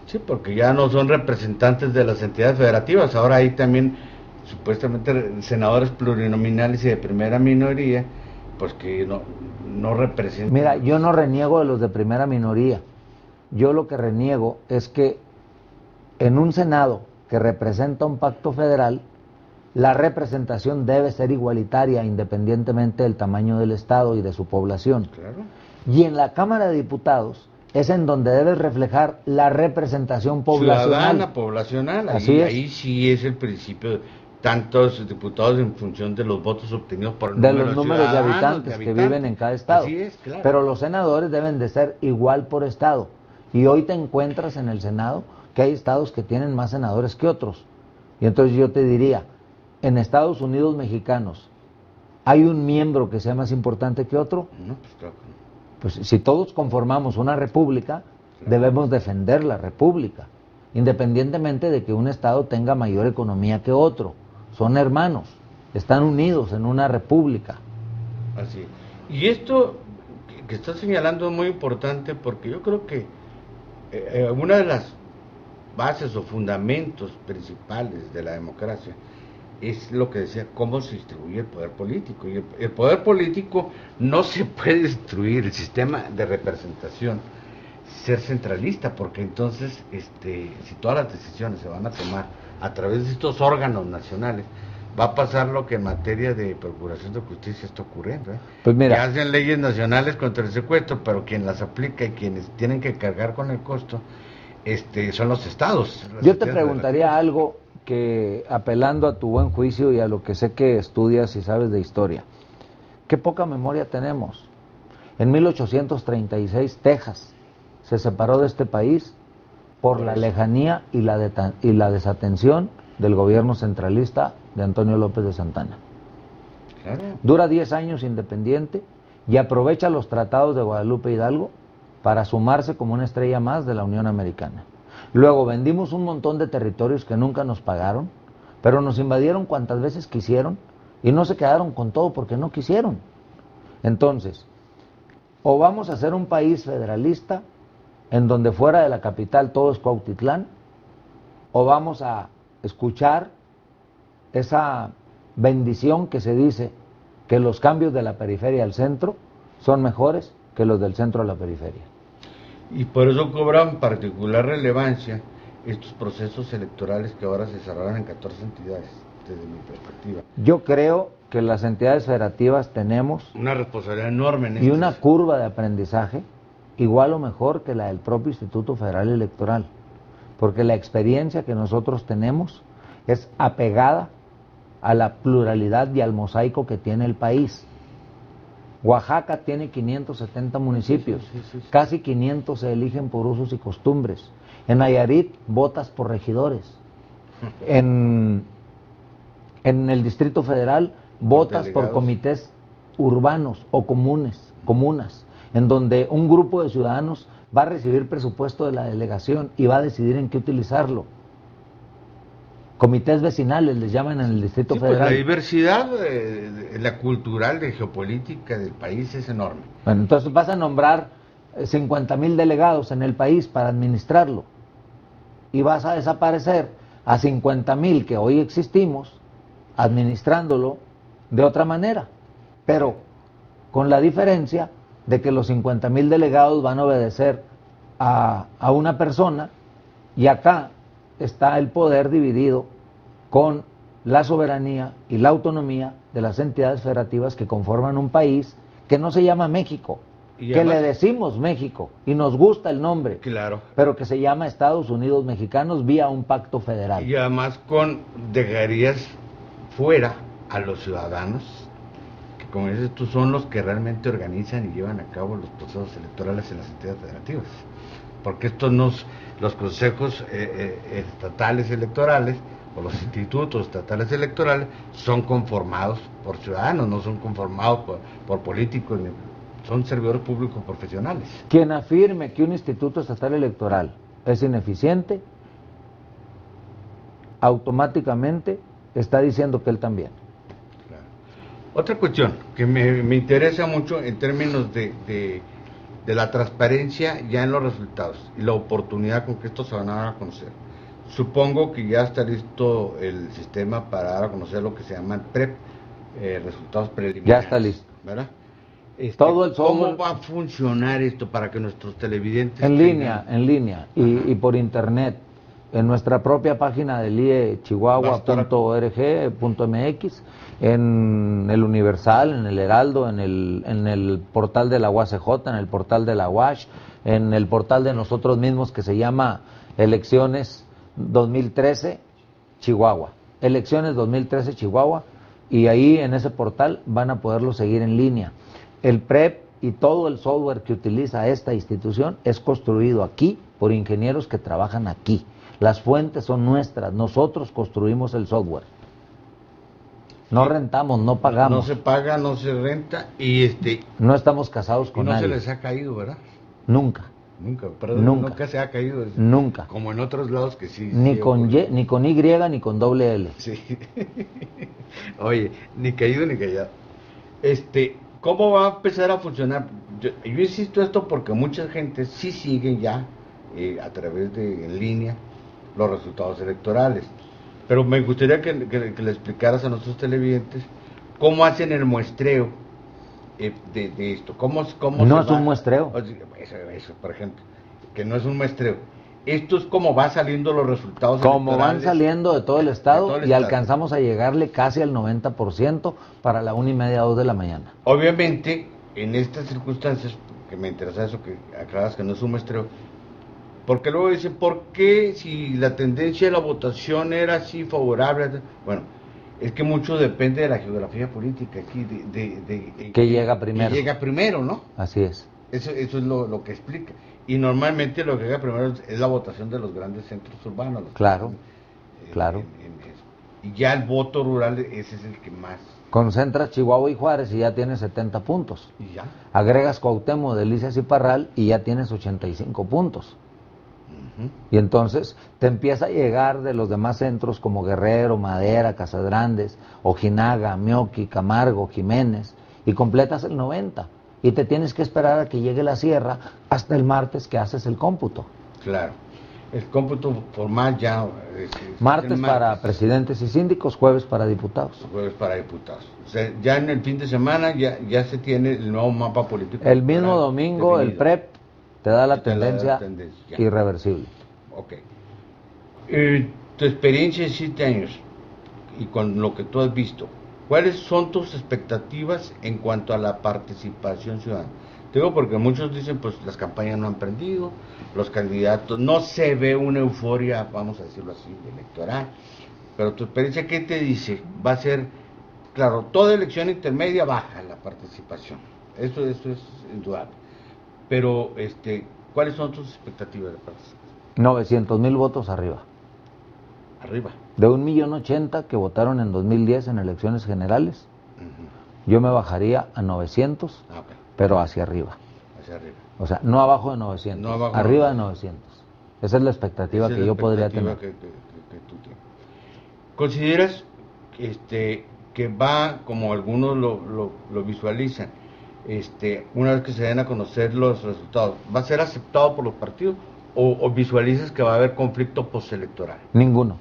Sí, porque ya no son representantes de las entidades federativas, ahora hay también supuestamente senadores plurinominales y de primera minoría, pues que no representan. Mira, yo no reniego de los de primera minoría. Yo lo que reniego es que en un Senado que representa un pacto federal, la representación debe ser igualitaria independientemente del tamaño del Estado y de su población. Claro. Y en la Cámara de Diputados es en donde debe reflejar la representación poblacional. Ciudadana, poblacional. Ahí sí es el principio, tantos diputados en función de los votos obtenidos por el de los números de habitantes que viven en cada estado. Así es, claro. Pero los senadores deben de ser igual por estado. Y hoy te encuentras en el Senado que hay estados que tienen más senadores que otros. Y entonces yo te diría, en Estados Unidos mexicanos, ¿hay un miembro que sea más importante que otro? No, pues claro que no. Pues si todos conformamos una república, debemos defender la república, independientemente de que un estado tenga mayor economía que otro. Son hermanos, están unidos en una república. Así. Y esto que estás señalando es muy importante, porque yo creo que una de las bases o fundamentos principales de la democracia es lo que decía, cómo se distribuye el poder político. Y el poder político no se puede destruir, el sistema de representación, ser centralista, porque entonces si todas las decisiones se van a tomar a través de estos órganos nacionales, va a pasar lo que en materia de procuración de justicia está ocurriendo. Pues mira, que hacen leyes nacionales contra el secuestro, pero quien las aplica y quienes tienen que cargar con el costo son los estados. Yo te preguntaría algo que, apelando a tu buen juicio y a lo que sé que estudias y sabes de historia, qué poca memoria tenemos. En 1836 Texas se separó de este país por la lejanía y la desatención del gobierno centralista de Antonio López de Santana. Claro. Dura 10 años independiente y aprovecha los tratados de Guadalupe Hidalgo para sumarse como una estrella más de la Unión Americana. Luego vendimos un montón de territorios que nunca nos pagaron, pero nos invadieron cuantas veces quisieron y no se quedaron con todo porque no quisieron. Entonces, o vamos a ser un país federalista en donde fuera de la capital todo es Cuautitlán, o vamos a escuchar esa bendición que se dice que los cambios de la periferia al centro son mejores que los del centro a la periferia. Y por eso cobran particular relevancia estos procesos electorales que ahora se cerraron en 14 entidades, desde mi perspectiva. Yo creo que las entidades federativas tenemos una responsabilidad enorme en y una curva de aprendizaje igual o mejor que la del propio Instituto Federal Electoral, porque la experiencia que nosotros tenemos es apegada a la pluralidad y al mosaico que tiene el país. Oaxaca tiene 570 municipios, sí. Casi 500 se eligen por usos y costumbres. En Nayarit votas por regidores. En el Distrito Federal votas por comités urbanos o comunas, en donde un grupo de ciudadanos va a recibir presupuesto de la delegación y va a decidir en qué utilizarlo. Comités vecinales les llaman en el Distrito Federal. Pues la diversidad, la cultural, de geopolítica del país es enorme. Bueno, entonces vas a nombrar 50,000 delegados en el país para administrarlo y vas a desaparecer a 50,000 que hoy existimos administrándolo de otra manera, pero con la diferencia de que los 50,000 delegados van a obedecer a una persona Y acá está el poder dividido con la soberanía y la autonomía de las entidades federativas que conforman un país que no se llama México, Y que además, le decimos México y nos gusta el nombre, claro, pero que se llama Estados Unidos Mexicanos vía un pacto federal. y además dejarías fuera a los ciudadanos, que como dices tú, son los que realmente organizan y llevan a cabo los procesos electorales en las entidades federativas. Porque estos los consejos estatales electorales o los institutos estatales electorales son conformados por ciudadanos, no son conformados por políticos, son servidores públicos profesionales. Quien afirme que un instituto estatal electoral es ineficiente, automáticamente está diciendo que él también. Claro. Otra cuestión que me interesa mucho en términos de la transparencia ya en los resultados y la oportunidad con que estos se van a dar a conocer. Supongo que ya está listo el sistema para dar a conocer lo que se llama el PREP, resultados preliminares. Ya está listo. ¿Verdad? Todo el software. ¿Cómo va a funcionar esto para que nuestros televidentes En línea y por internet, en nuestra propia página del IE chihuahua.org.mx, en el Universal, en el Heraldo, en el portal de la UACJ, en el portal de la UASH, en el portal de nosotros mismos que se llama Elecciones 2013 Chihuahua, Elecciones 2013 Chihuahua, y ahí en ese portal van a poderlo seguir en línea. El PREP y todo el software que utiliza esta institución es construido aquí por ingenieros que trabajan aquí. Las fuentes son nuestras, nosotros construimos el software. No rentamos, no pagamos. No se paga, no se renta y no estamos casados con nadie. Y no se les ha caído, ¿verdad? Nunca. Nunca, perdón, nunca se ha caído. Nunca. Como en otros lados que sí. Ni sí con Y, ni con Y, ni con doble L. Sí. Oye, ni caído ni callado. ¿Cómo va a empezar a funcionar? Yo insisto esto porque mucha gente sí sigue ya a través de en línea los resultados electorales. Pero me gustaría que le explicaras a nuestros televidentes cómo hacen el muestreo de esto. ¿Cómo no es un muestreo. Eso, por ejemplo, que no es un muestreo. Esto es como va saliendo los resultados como electorales. Van saliendo de todo el estado y alcanzamos a llegarle casi al 90% para la 1:30, 2 de la mañana. Obviamente, en estas circunstancias, que me interesa eso que aclaras que no es un muestreo, porque luego dicen, ¿por qué si la tendencia de la votación era así favorable? Bueno, es que mucho depende de la geografía política aquí, que llega primero. Que llega primero, ¿no? Así es. Eso es lo que explica. Y normalmente lo que llega primero es la votación de los grandes centros urbanos. Claro, claro. Y ya el voto rural, ese es el que más... Concentras Chihuahua y Juárez y ya tienes 70 puntos. ¿Y ya? Agregas Cuauhtémoc, Delicias y Parral y ya tienes 85 puntos. Y entonces te empieza a llegar de los demás centros como Guerrero, Madera, Casas Grandes, Ojinaga, Meoqui, Camargo, Jiménez, y completas el 90. Y te tienes que esperar a que llegue la sierra hasta el martes que haces el cómputo. Claro. El cómputo formal ya... martes para presidentes y síndicos, jueves para diputados. Jueves para diputados. O sea, ya en el fin de semana ya se tiene el nuevo mapa político. El mismo domingo definido. El PREP te da la tendencia irreversible. Ok. Tu experiencia de 7 años y con lo que tú has visto, ¿cuáles son tus expectativas en cuanto a la participación ciudadana? Te digo porque muchos dicen, pues las campañas no han prendido, los candidatos, no se ve una euforia, vamos a decirlo así, electoral, pero tu experiencia, ¿qué te dice? Va a ser, claro, toda elección intermedia baja la participación, eso es indudable, pero ¿cuáles son tus expectativas de participación? 900,000 votos arriba. Arriba. De 1,080,000 que votaron en 2010 en elecciones generales, yo me bajaría a 900, pero hacia arriba. Hacia arriba. O sea, no abajo de 900, no abajo arriba de 900. Esa es la expectativa que yo podría tener. Que tú tienes. ¿Consideras que va, como algunos lo visualizan, una vez que se den a conocer los resultados, va a ser aceptado por los partidos o visualizas que va a haber conflicto postelectoral? Ninguno.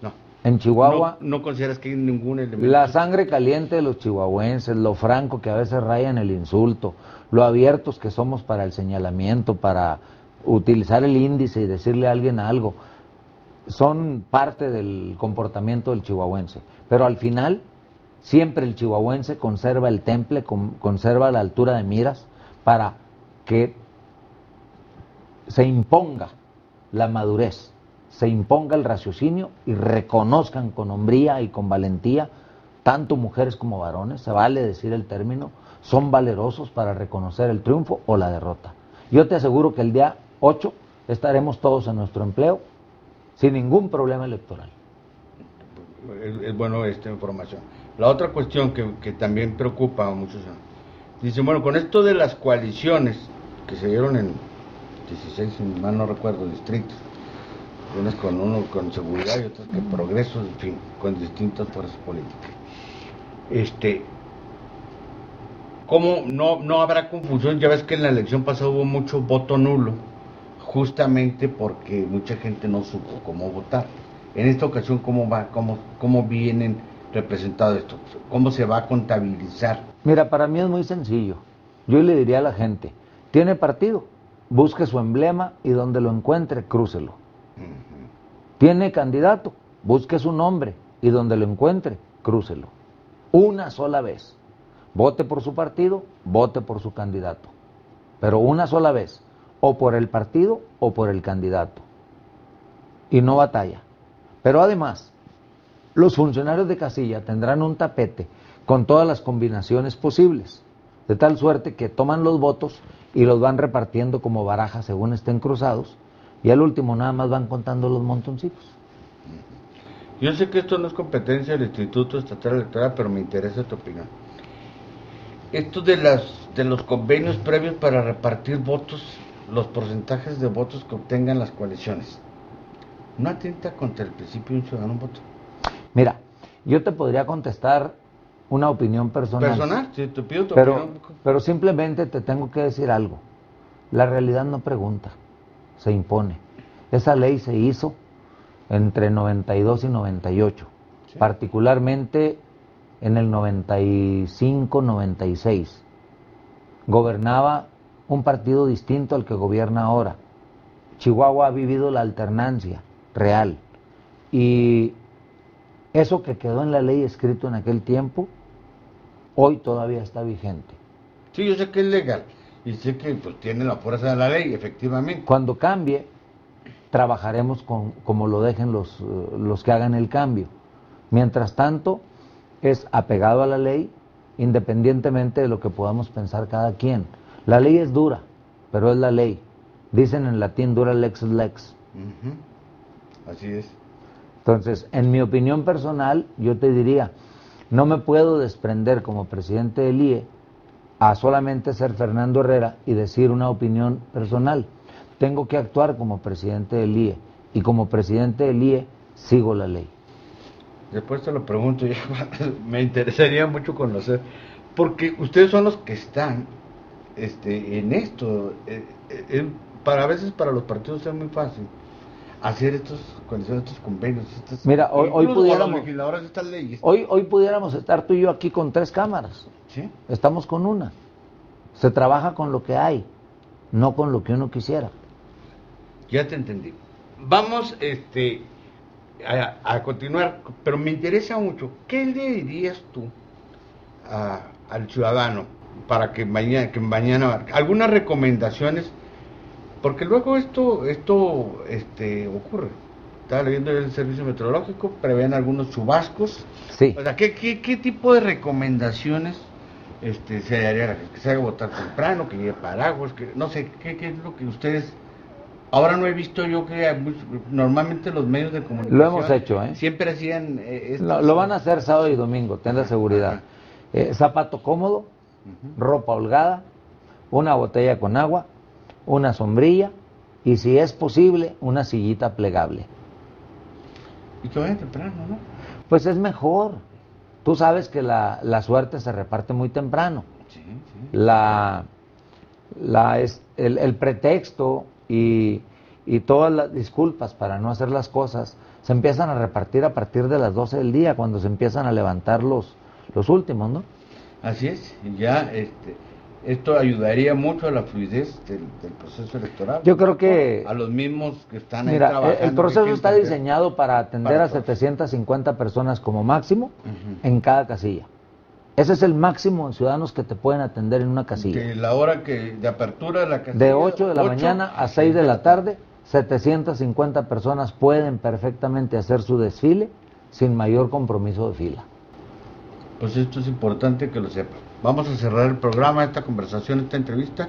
No. En Chihuahua... ¿No consideras que hay ningún elemento? La sangre caliente de los chihuahuenses, lo franco que a veces rayan el insulto, lo abiertos que somos para el señalamiento, para utilizar el índice y decirle a alguien algo, son parte del comportamiento del chihuahuense. Pero al final, siempre el chihuahuense conserva el temple, conserva la altura de miras para que se imponga la madurez, se imponga el raciocinio y reconozcan con hombría y con valentía, tanto mujeres como varones, se vale decir el término, son valerosos para reconocer el triunfo o la derrota. Yo te aseguro que el día 8 estaremos todos en nuestro empleo sin ningún problema electoral. Es bueno esta información. La otra cuestión que también preocupa a muchos, dice, bueno, con esto de las coaliciones que se dieron en 16, si mal no recuerdo, distritos, unas con seguridad y otras que progreso, en fin, con distintas fuerzas políticas. ¿Cómo no habrá confusión? Ya ves que en la elección pasada hubo mucho voto nulo, justamente porque mucha gente no supo cómo votar. En esta ocasión, ¿cómo vienen representados esto? ¿Cómo se va a contabilizar? Mira, para mí es muy sencillo. Yo le diría a la gente, ¿tiene partido? Busque su emblema y donde lo encuentre, crúcelo. ¿Tiene candidato? Busque su nombre y donde lo encuentre, crúcelo. Una sola vez. Vote por su partido, vote por su candidato. Pero una sola vez. O por el partido o por el candidato. Y no batalla. Pero además, los funcionarios de casilla tendrán un tapete con todas las combinaciones posibles, de tal suerte que toman los votos y los van repartiendo como barajas según estén cruzados, y al último nada más van contando los montoncitos. Yo sé que esto no es competencia del Instituto Estatal Electoral, pero me interesa tu opinión. Esto de los convenios previos para repartir votos, los porcentajes de votos que obtengan las coaliciones, ¿no atenta contra el principio de un ciudadano un voto? Mira, yo te podría contestar una opinión personal. Personal, si te pido tu opinión. Pero simplemente te tengo que decir algo. La realidad no pregunta, se impone. Esa ley se hizo entre 92 y 98, ¿sí? Particularmente en el 95-96. Gobernaba un partido distinto al que gobierna ahora. Chihuahua ha vivido la alternancia real. Y eso que quedó en la ley escrito en aquel tiempo, hoy todavía está vigente. Sí, yo sé que es legal y sé que pues tiene la fuerza de la ley, efectivamente. Cuando cambie, trabajaremos como lo dejen los que hagan el cambio. Mientras tanto, es apegado a la ley, independientemente de lo que podamos pensar cada quien. La ley es dura, pero es la ley. Dicen en latín, dura lex lex. Así es. Entonces, en mi opinión personal, yo te diría, no me puedo desprender como presidente del IE a solamente ser Fernando Herrera y decir una opinión personal. Tengo que actuar como presidente del IE, y como presidente del IE sigo la ley. Después te lo pregunto, me interesaría mucho conocer, porque ustedes son los que están en esto. A veces para los partidos es muy fácil hacer estos convenios. Mira, hoy pudiéramos, los legisladores de estas leyes. Hoy pudiéramos estar tú y yo aquí con 3 cámaras. ¿Sí? Estamos con una. Se trabaja con lo que hay, no con lo que uno quisiera. Ya te entendí. Vamos a continuar, pero me interesa mucho, ¿qué le dirías tú al ciudadano para que mañana algunas recomendaciones? Porque luego esto ocurre. Estaba leyendo el servicio meteorológico, prevén algunos chubascos. Sí. O sea, ¿qué tipo de recomendaciones se daría a la gente? Que se haga votar temprano, que lleve paraguas, que no sé, ¿qué es lo que ustedes? Ahora no he visto yo que normalmente los medios de comunicación lo hemos hecho, siempre hacían lo van a hacer sábado y domingo, ten la seguridad. Zapato cómodo, ropa holgada, una botella con agua, una sombrilla y, si es posible, una sillita plegable. Y que vayan temprano, ¿no? Pues es mejor. Tú sabes que la suerte se reparte muy temprano. Sí. El pretexto y todas las disculpas para no hacer las cosas se empiezan a repartir a partir de las 12 del día, cuando se empiezan a levantar los últimos, ¿no? Así es, ya Esto ayudaría mucho a la fluidez del proceso electoral. Yo creo que... A los mismos que están ahí Mira, trabajando. el proceso está diseñado para atender para a 750 personas como máximo Uh-huh. en cada casilla. Ese es el máximo de ciudadanos que te pueden atender en una casilla. Que la hora de apertura de la casilla... De 8 de la mañana a 6 de la tarde, 750 personas pueden perfectamente hacer su desfile sin mayor compromiso de fila. Pues esto es importante que lo sepan. Vamos a cerrar el programa, esta conversación, esta entrevista,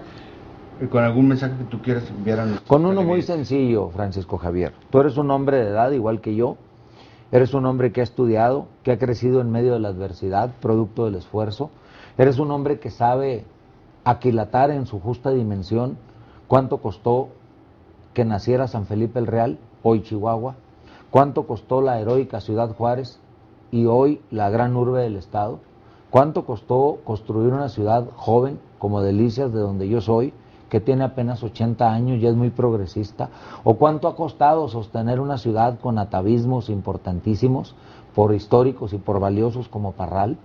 con algún mensaje que tú quieras enviar a nuestros Con uno muy televidentes. sencillo, Francisco Javier. Tú eres un hombre de edad igual que yo. Eres un hombre que ha estudiado, que ha crecido en medio de la adversidad, producto del esfuerzo. Eres un hombre que sabe aquilatar en su justa dimensión cuánto costó que naciera San Felipe el Real, hoy Chihuahua, cuánto costó la heroica Ciudad Juárez y hoy la gran urbe del estado, cuánto costó construir una ciudad joven como Delicias, de donde yo soy, que tiene apenas 80 años y es muy progresista, o cuánto ha costado sostener una ciudad con atavismos importantísimos, por históricos y por valiosos como Parral,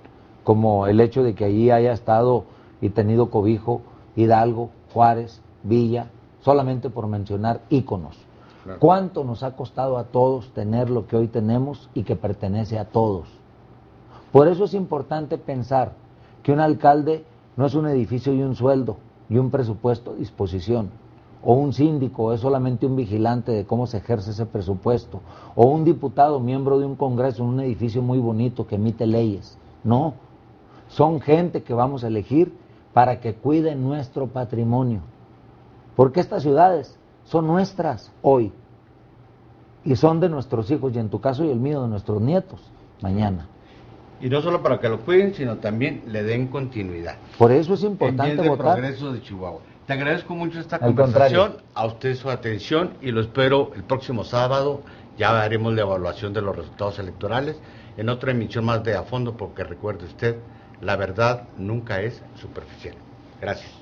como el hecho de que allí haya estado y tenido cobijo Hidalgo, Juárez, Villa, solamente por mencionar íconos. Claro. ¿Cuánto nos ha costado a todos tener lo que hoy tenemos y que pertenece a todos? Por eso es importante pensar que un alcalde no es un edificio y un sueldo y un presupuesto a disposición, o un síndico es solamente un vigilante de cómo se ejerce ese presupuesto, o un diputado miembro de un congreso en un edificio muy bonito que emite leyes. No, son gente que vamos a elegir para que cuiden nuestro patrimonio, porque estas ciudades son nuestras hoy y son de nuestros hijos, y en tu caso y el mío, de nuestros nietos mañana. Y no solo para que lo cuiden, sino también le den continuidad. Por eso es importante en bien del votar. progreso de Chihuahua. Te agradezco mucho esta Al conversación, contrario. a usted su atención y lo espero el próximo sábado. Ya haremos la evaluación de los resultados electorales en otra emisión más de A Fondo, porque recuerde usted, la verdad nunca es superficial. Gracias.